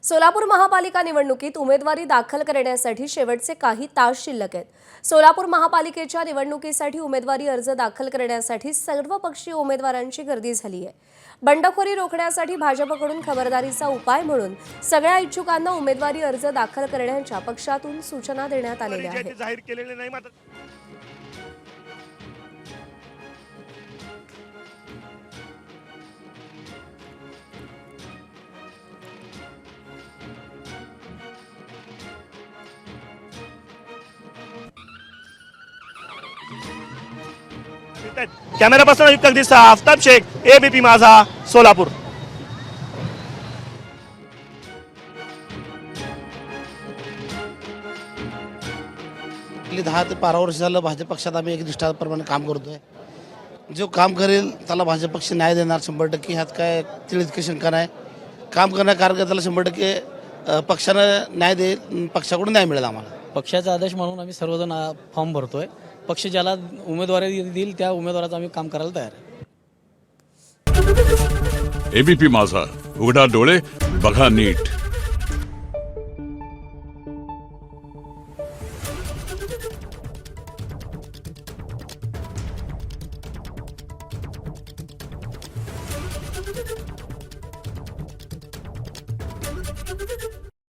सोलापूर महापालिका निवडणुकीत उमेदवारी दाखल करण्यासाठी शेवटचे काही तास शिल्लक आहेत। सोलापूर महापालिकेच्या निवडणुकीसाठी उमेदवारी अर्ज दाखल करण्यासाठी सर्वपक्षीय उमेदवारांची गर्दी झाली आहे। बंडखोरी रोखण्यासाठी भाजपकडून खबरदारीचा उपाय म्हणून सगळ्या इच्छुकांना उमेदवारी अर्ज दाखल करण्याच्या पक्षातून सूचना देण्यात आलेल्या आहेत। जाहीर केलेले नाही मात्र कॅमेरा पर्सन युक्त दिसता आफताब शेख, एबीपी माझा, सोलापूर। गेली 10 ते 12 वर्ष झालं भाजप पक्षात आम्ही एक निष्ठाप्रमाणे काम करतोय। जो काम करेल त्याला भाजप पक्ष न्याय देणार 100%। ह्यात काय तिळकी शंका नाही। काम करणाऱ्या कार्यकर्त्याला 100% पक्षानं न्याय देईल, पक्षाकडून न्याय मिळेल आम्हाला। पक्षाचा आदेश म्हणून आम्ही सर्वजण फॉर्म भरतोय। पक्ष ज्याला उमेदवारी देईल त्या उमेदवाराचं आम्ही काम करायला तयार आहे। एबीपी माझा, उघडा डोळे बघा नीट। Thank you.